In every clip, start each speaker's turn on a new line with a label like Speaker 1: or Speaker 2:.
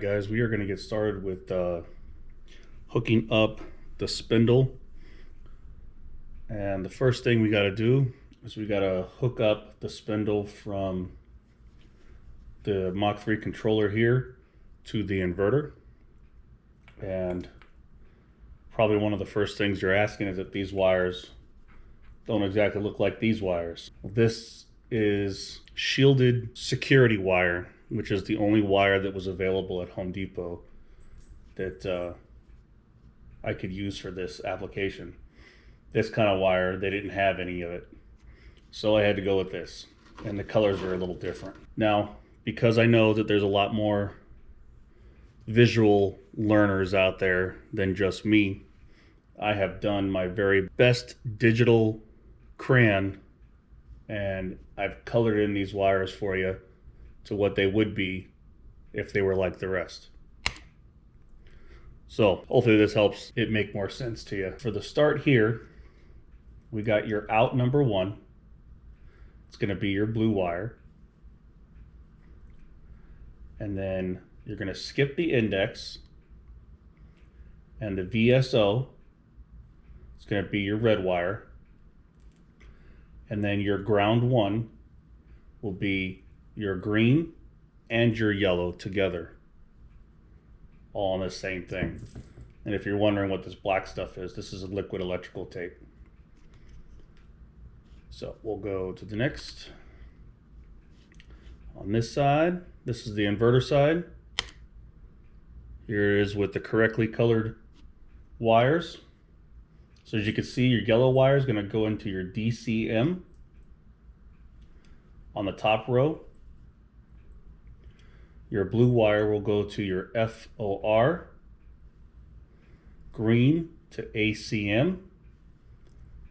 Speaker 1: guys, we are going to get started with hooking up the spindle. And the first thing we got to do is we got to hook up the spindle from the Mach3 controller here to the inverter. And probably one of the first things you're asking is that these wires don't exactly look like these wires. This is shielded security wire, which is the only wire that was available at Home Depot that I could use for this application. This kind of wire, they didn't have any of it. So I had to go with this, and the colors are a little different. Now, because I know that there's a lot more visual learners out there than just me, I have done my very best digital crayon, and I've colored in these wires for you to what they would be if they were like the rest. So hopefully this helps it make more sense to you. For the start here, we got your out number 1. It's going to be your blue wire. And then you're going to skip the index, and the VSO is going to be your red wire. And then your ground 1 will be your green and your yellow together, all on the same thing. And if you're wondering what this black stuff is, this is a liquid electrical tape. So we'll go to the next. On this side, this is the inverter side. Here it is with the correctly colored wires. So as you can see, your yellow wire is going to go into your DCM on the top row. Your blue wire will go to your FOR, green to ACM,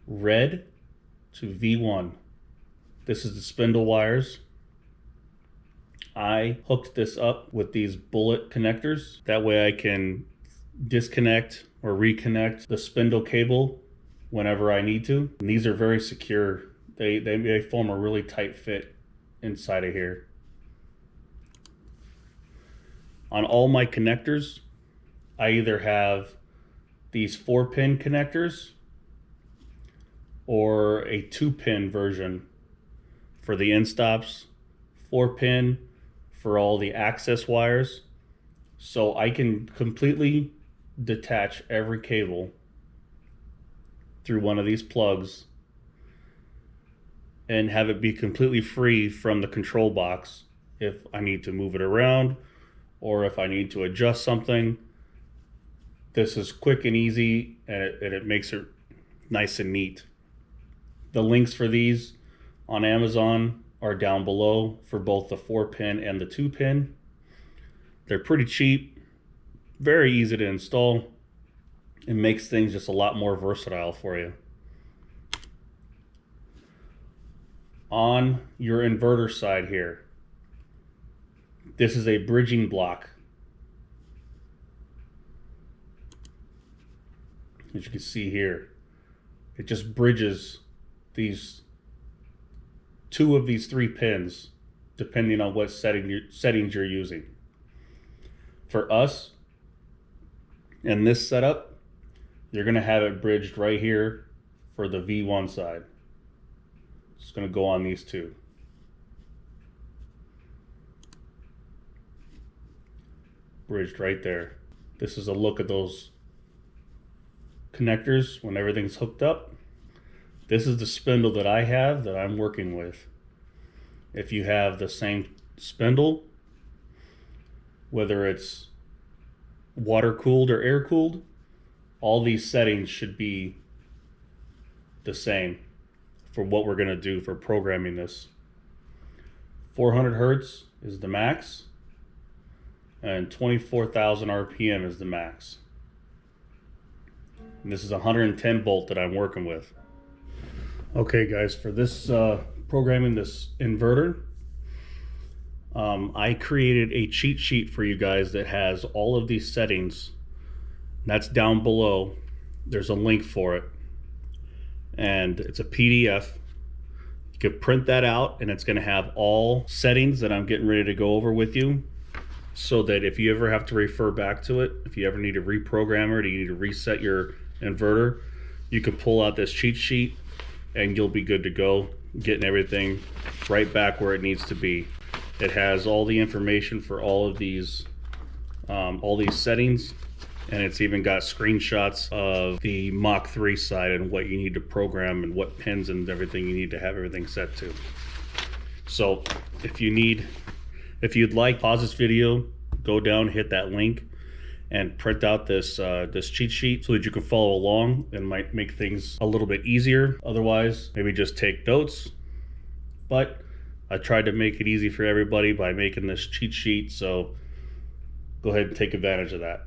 Speaker 1: red to V1. This is the spindle wires. I hooked this up with these bullet connectors. That way I can disconnect or reconnect the spindle cable whenever I need to. And these are very secure. They form a really tight fit inside of here. On all my connectors, I either have these 4-pin connectors or a 2-pin version for the end stops, 4-pin for all the access wires. So I can completely detach every cable through one of these plugs and have it be completely free from the control box if I need to move it around or if I need to adjust something. This is quick and easy, and it makes it nice and neat. The links for these on Amazon are down below for both the 4-pin and the 2-pin. They're pretty cheap, very easy to install. It makes things just a lot more versatile for you. On your inverter side here, this is a bridging block. As you can see here, it just bridges these 2 of these 3 pins depending on what settings you're using. For us, in this setup, you're going to have it bridged right here for the V1 side. It's going to go on these 2. Bridged right there. This is a look at those connectors when everything's hooked up. This is the spindle that I have that I'm working with. If you have the same spindle, whether it's water cooled or air cooled, all these settings should be the same for what we're going to do for programming this. 400 Hertz is the max, and 24,000 RPM is the max. And this is a 110 volt that I'm working with. Okay guys, for this programming this inverter, I created a cheat sheet for you guys that has all of these settings. That's down below. There's a link for it, and it's a PDF. You can print that out, and it's going to have all settings that I'm getting ready to go over with you so that if you ever have to refer back to it, if you ever need to reprogram it or you need to reset your inverter, you can pull out this cheat sheet and you'll be good to go, getting everything right back where it needs to be. It has all the information for all these settings, and it's even got screenshots of the Mach3 side and what you need to program and what pins and everything you need to have everything set to. So if you'd like, pause this video, go down, hit that link, and print out this cheat sheet so that you can follow along. It might make things a little bit easier. Otherwise, maybe just take notes. But I tried to make it easy for everybody by making this cheat sheet, so go ahead and take advantage of that.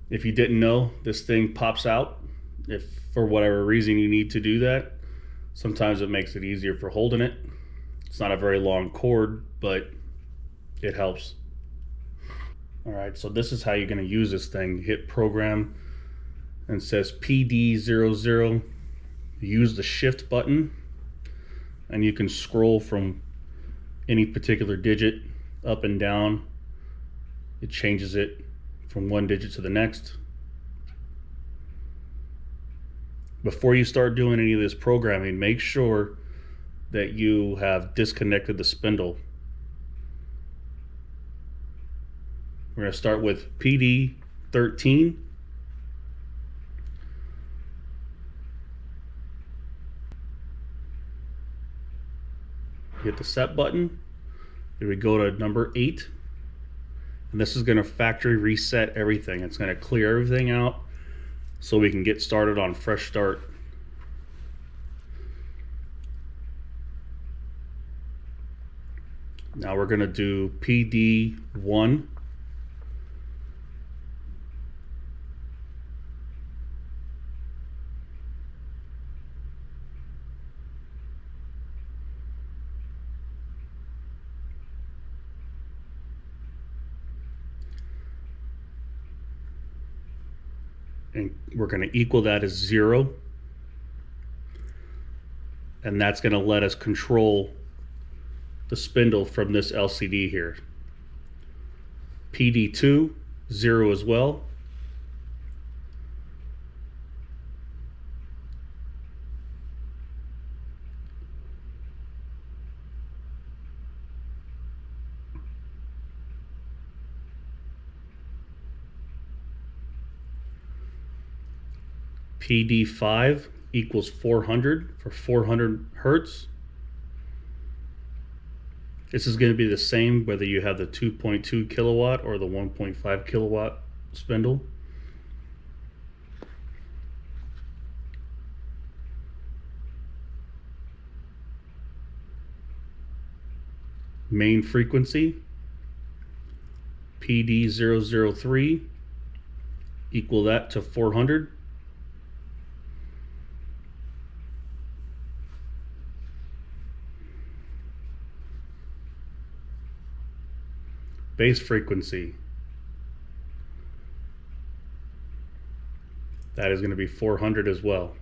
Speaker 1: If you didn't know, this thing pops out. If for whatever reason you need to do that, sometimes it makes it easier for holding it. It's not a very long cord, but it helps. All right, so this is how you're going to use this thing. You hit program and it says PD00. Use the shift button and you can scroll from any particular digit up and down. It changes it from one digit to the next. Before you start doing any of this programming, make sure that you have disconnected the spindle. We're going to start with PD 13. Hit the set button. Here we go to number 8. And this is going to factory reset everything. It's going to clear everything out so we can get started on fresh start. Now we're going to do PD1. And we're going to equal that as 0. And that's going to let us control the spindle from this LCD here. PD2, 0 as well. PD5 equals 400 for 400 hertz. This is going to be the same whether you have the 2.2 kilowatt or the 1.5 kilowatt spindle. Main frequency, PD003, equal that to 400. Base frequency, that is going to be 400 as well.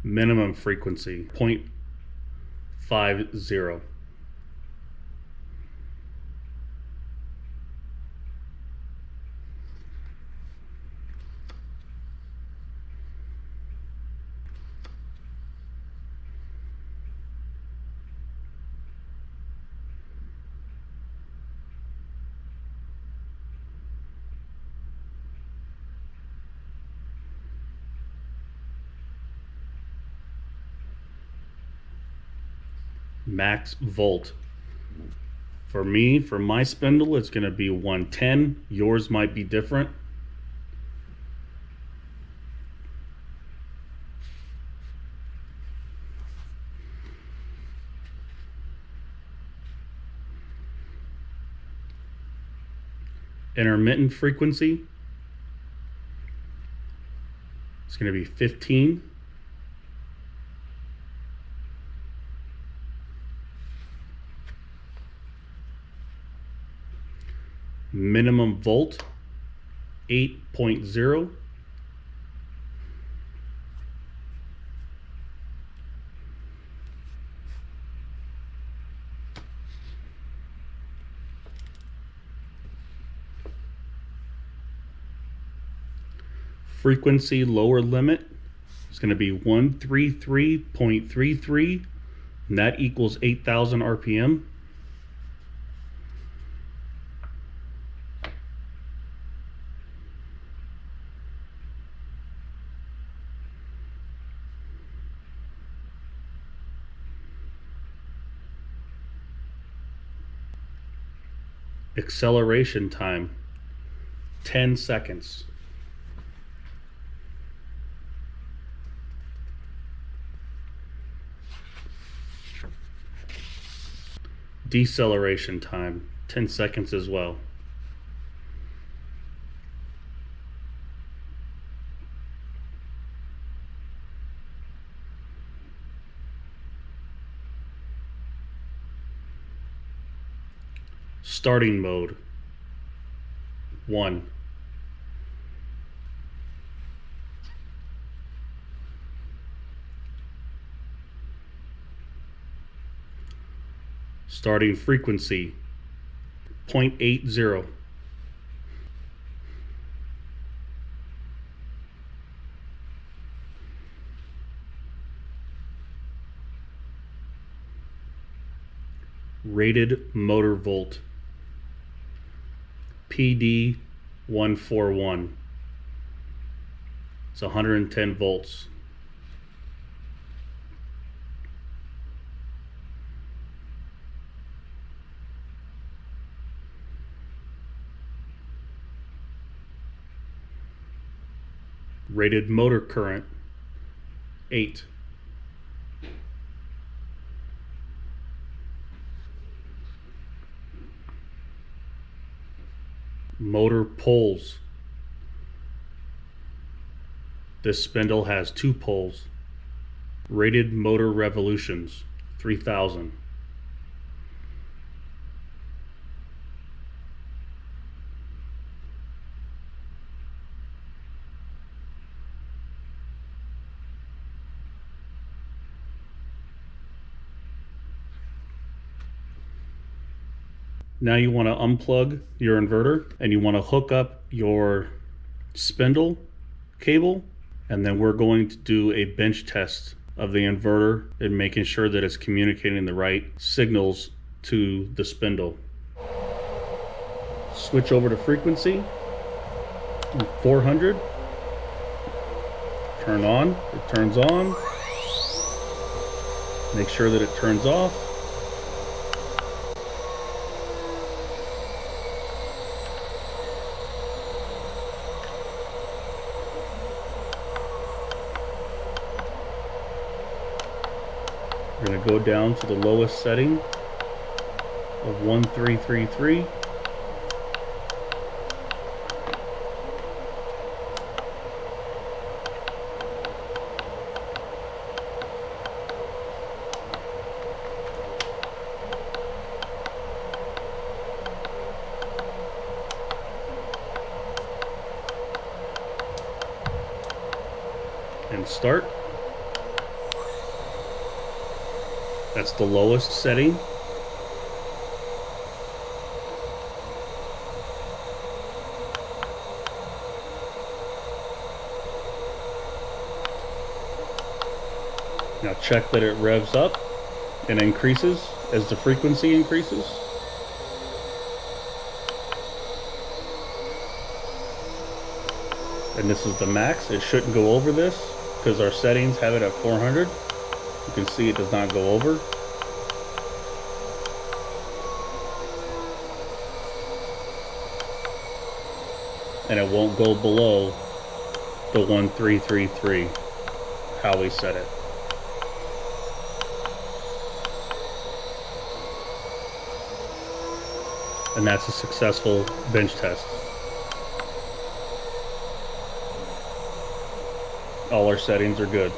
Speaker 1: Minimum frequency, 0.50. Max volt. For me, for my spindle, it's going to be 110. Yours might be different. Intermittent frequency, it's going to be 15. minimum volt 8.0. Frequency lower limit is going to be 133.33, and that equals 8,000 RPM. Acceleration time 10 seconds. Deceleration time 10 seconds as well. Starting mode 1. Starting frequency 0.80. Rated motor volt PD 141. It's 110 volts. Rated motor current 8. Motor poles. This spindle has 2 poles. Rated motor revolutions 3,000. Now you want to unplug your inverter and you want to hook up your spindle cable, and then we're going to do a bench test of the inverter and making sure that it's communicating the right signals to the spindle. Switch over to frequency 400. Turn on, it turns on. Make sure that it turns off. We're going to go down to the lowest setting of 1333. And start. That's the lowest setting. Now check that it revs up and increases as the frequency increases. And this is the max. It shouldn't go over this because our settings have it at 400. You can see it does not go over. And it won't go below the 1333, how we set it. And that's a successful bench test. All our settings are good.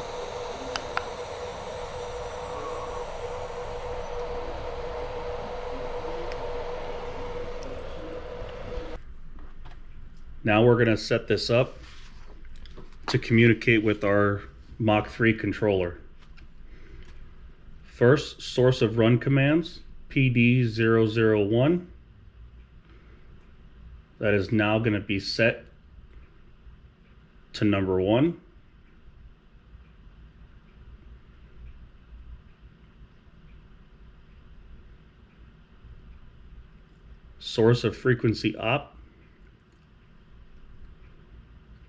Speaker 1: Now we're going to set this up to communicate with our Mach3 controller. First, source of run commands, PD001. That is now going to be set to number 1. Source of frequency op,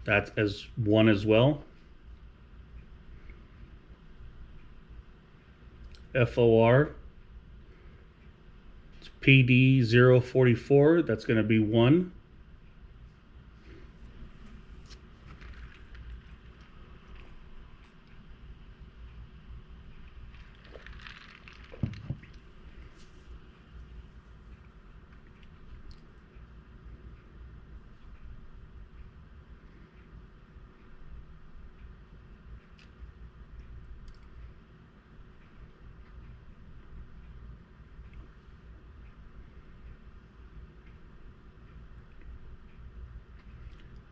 Speaker 1: that's as 1 as well. FOR, it's PD044, that's going to be 1.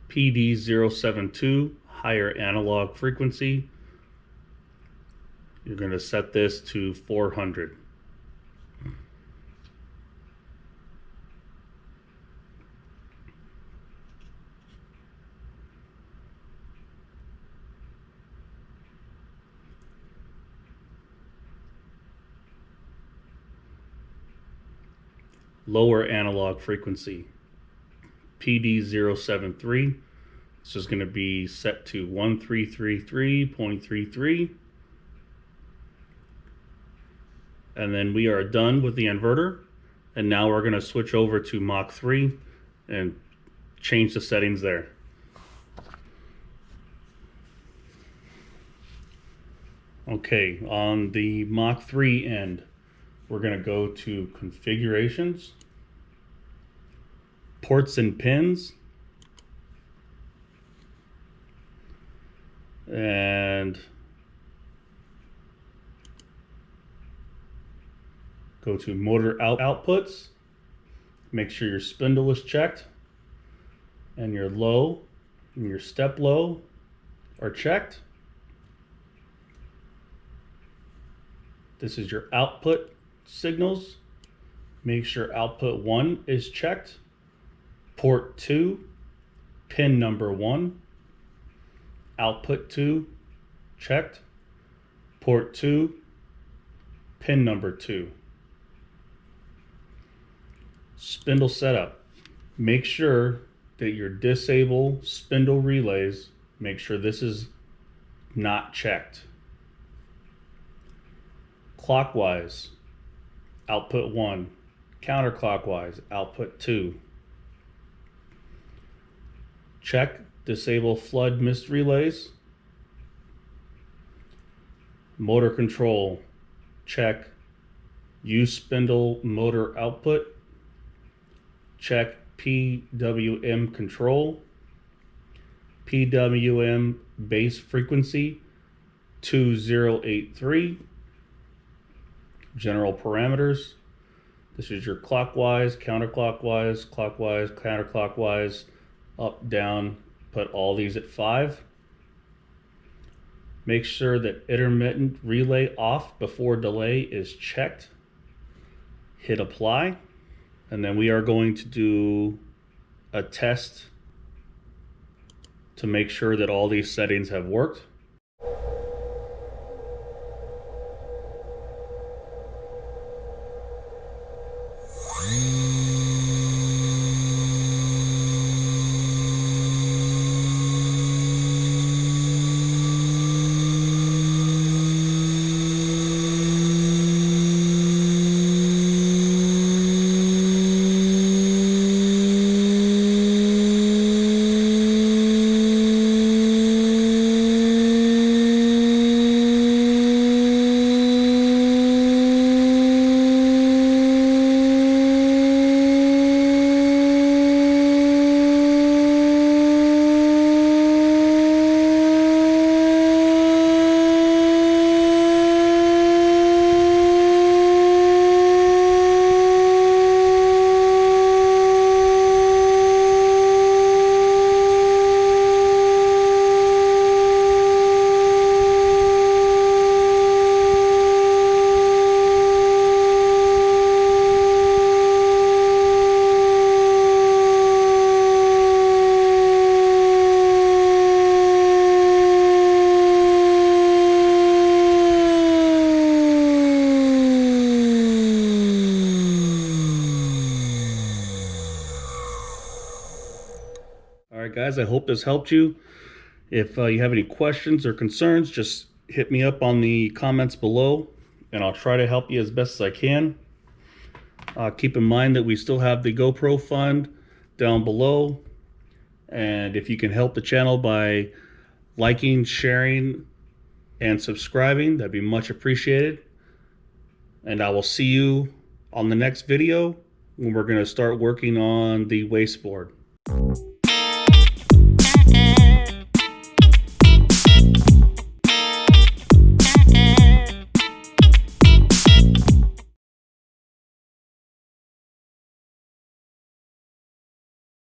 Speaker 1: PD072, higher analog frequency. You're going to set this to 400. Lower analog frequency, PD073. This is going to be set to 1333.33. And then we are done with the inverter. And now we're going to switch over to Mach3 and change the settings there. Okay, on the Mach3 end, we're going to go to configurations, ports and pins, and go to motor outputs. Make sure your spindle is checked and your low and your step low are checked. This is your output signals. Make sure output 1 is checked. Port 2, pin number 1. Output 2, checked. Port 2, pin number 2. Spindle setup. Make sure that your disable spindle relays, make sure this is not checked. Clockwise, output 1. Counterclockwise, output 2. Check disable flood mist relays. Motor control, check. Use spindle motor output. Check PWM control. PWM base frequency 2083. General parameters. This is your clockwise, counterclockwise, clockwise, counterclockwise, up, down. Put all these at 5. Make sure that intermittent relay off before delay is checked. Hit apply. And then we are going to do a test to make sure that all these settings have worked. right, guys, I hope this helped you. If you have any questions or concerns, just hit me up on the comments below, and I'll try to help you as best as I can. Keep in mind that we still have the GoPro fund down below, and if you can help the channel by liking, sharing, and subscribing, that'd be much appreciated. And I will see you on the next video when we're going to start working on the wasteboard.